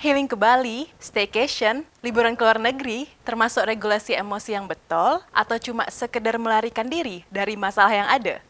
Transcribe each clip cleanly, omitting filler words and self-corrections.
Healing ke Bali, staycation, liburan ke luar negeri, termasuk regulasi emosi yang betul, atau cuma sekedar melarikan diri dari masalah yang ada?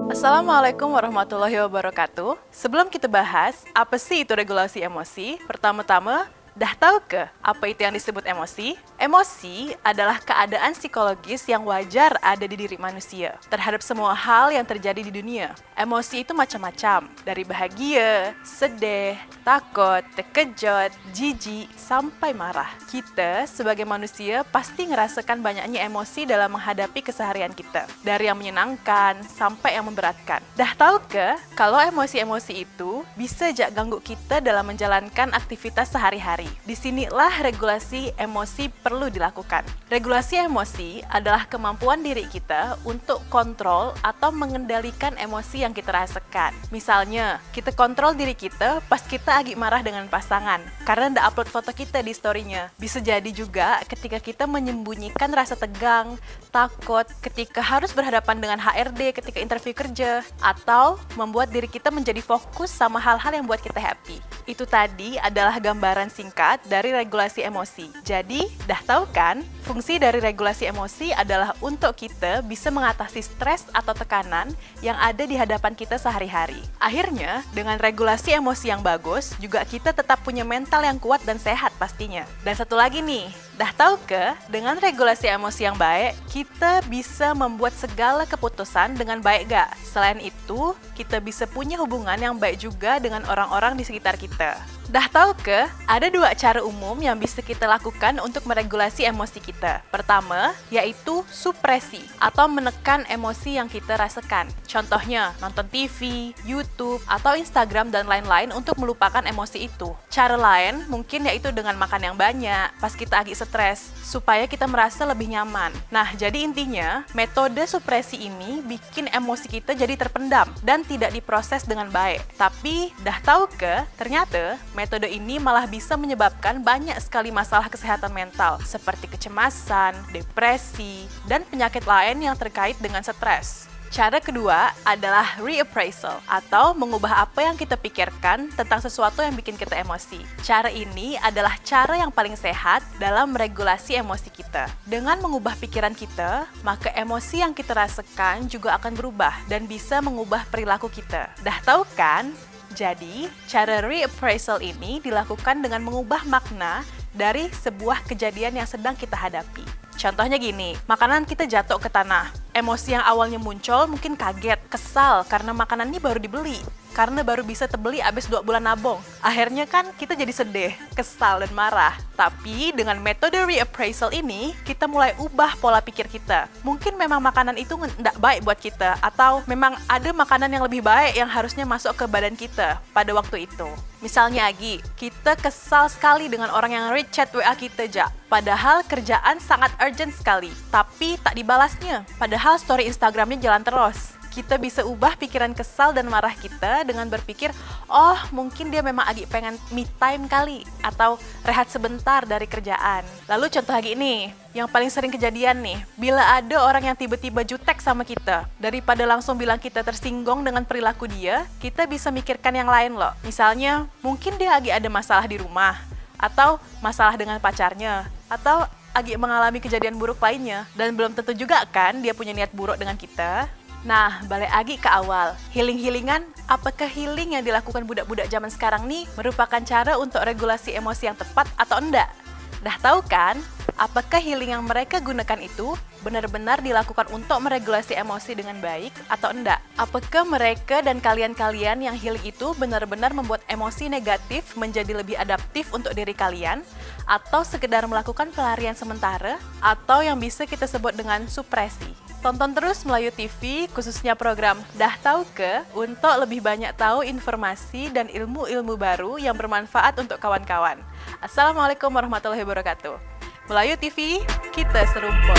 Assalamualaikum warahmatullahi wabarakatuh. Sebelum kita bahas, apa sih itu regulasi emosi? Pertama-tama, dah tahu ke apa itu yang disebut emosi? Emosi adalah keadaan psikologis yang wajar ada di diri manusia terhadap semua hal yang terjadi di dunia. Emosi itu macam-macam, dari bahagia, sedih, takut, terkejut, jijik, sampai marah. Kita sebagai manusia pasti ngerasakan banyaknya emosi dalam menghadapi keseharian kita, dari yang menyenangkan sampai yang memberatkan. Dah tahu ke kalau emosi-emosi itu bisa ganggu kita dalam menjalankan aktivitas sehari-hari? Disinilah regulasi emosi perlu dilakukan. Regulasi emosi adalah kemampuan diri kita untuk kontrol atau mengendalikan emosi yang kita rasakan. Misalnya, kita kontrol diri kita pas kita lagi marah dengan pasangan karena ndak upload foto kita di story-nya. Bisa jadi juga ketika kita menyembunyikan rasa tegang, takut ketika harus berhadapan dengan HRD ketika interview kerja, atau membuat diri kita menjadi fokus sama hal-hal yang buat kita happy. Itu tadi adalah gambaran singkat dari regulasi emosi. Jadi, dah tahu kan? Fungsi dari regulasi emosi adalah untuk kita bisa mengatasi stres atau tekanan yang ada di hadapan kita sehari-hari. Akhirnya, dengan regulasi emosi yang bagus, juga kita tetap punya mental yang kuat dan sehat pastinya. Dan satu lagi nih, dah tahu ke? Dengan regulasi emosi yang baik, kita bisa membuat segala keputusan dengan baik gak? Selain itu, kita bisa punya hubungan yang baik juga dengan orang-orang di sekitar kita. Dah tahu ke? Ada dua cara umum yang bisa kita lakukan untuk meregulasi emosi kita. Pertama, yaitu supresi atau menekan emosi yang kita rasakan. Contohnya, nonton TV, YouTube, atau Instagram dan lain-lain untuk melupakan emosi itu. Cara lain mungkin yaitu dengan makan yang banyak pas kita lagi stres, supaya kita merasa lebih nyaman. Nah, jadi intinya, metode supresi ini bikin emosi kita jadi terpendam dan tidak diproses dengan baik. Tapi, dah tahu ke? Ternyata, metode ini malah bisa menyebabkan banyak sekali masalah kesehatan mental, seperti kecemasan, depresi, dan penyakit lain yang terkait dengan stres. Cara kedua adalah reappraisal, atau mengubah apa yang kita pikirkan tentang sesuatu yang bikin kita emosi. Cara ini adalah cara yang paling sehat dalam meregulasi emosi kita. Dengan mengubah pikiran kita, maka emosi yang kita rasakan juga akan berubah dan bisa mengubah perilaku kita. Dah tahu kan? Jadi, cara reappraisal ini dilakukan dengan mengubah makna dari sebuah kejadian yang sedang kita hadapi. Contohnya gini, makanan kita jatuh ke tanah. Emosi yang awalnya muncul mungkin kaget, kesal karena makanan ini baru dibeli, karena baru bisa terbeli abis 2 bulan nabung. Akhirnya kan kita jadi sedih, kesal, dan marah. Tapi dengan metode reappraisal ini, kita mulai ubah pola pikir kita. Mungkin memang makanan itu nggak baik buat kita, atau memang ada makanan yang lebih baik yang harusnya masuk ke badan kita pada waktu itu. Misalnya Agi, kita kesal sekali dengan orang yang read chat WA kita padahal kerjaan sangat urgent sekali, tapi tak dibalasnya. Padahal story Instagramnya jalan terus. Kita bisa ubah pikiran kesal dan marah kita dengan berpikir, oh mungkin dia memang lagi pengen me time kali, atau rehat sebentar dari kerjaan. Lalu contoh lagi nih, yang paling sering kejadian nih, bila ada orang yang tiba-tiba jutek sama kita, daripada langsung bilang kita tersinggung dengan perilaku dia, kita bisa mikirkan yang lain loh. Misalnya, mungkin dia lagi ada masalah di rumah, atau masalah dengan pacarnya, atau lagi mengalami kejadian buruk lainnya, dan belum tentu juga kan dia punya niat buruk dengan kita. Nah, balik lagi ke awal. Healing-healingan, apakah healing yang dilakukan budak-budak zaman sekarang nih merupakan cara untuk regulasi emosi yang tepat atau enggak? Dah tahu kan? Apakah healing yang mereka gunakan itu benar-benar dilakukan untuk meregulasi emosi dengan baik atau enggak? Apakah mereka dan kalian-kalian yang healing itu benar-benar membuat emosi negatif menjadi lebih adaptif untuk diri kalian? Atau sekedar melakukan pelarian sementara? Atau yang bisa kita sebut dengan supresi? Tonton terus Melayu TV, khususnya program Dah Tahu Ke, untuk lebih banyak tahu informasi dan ilmu-ilmu baru yang bermanfaat untuk kawan-kawan. Assalamualaikum warahmatullahi wabarakatuh. Melayu TV, kita serumpun.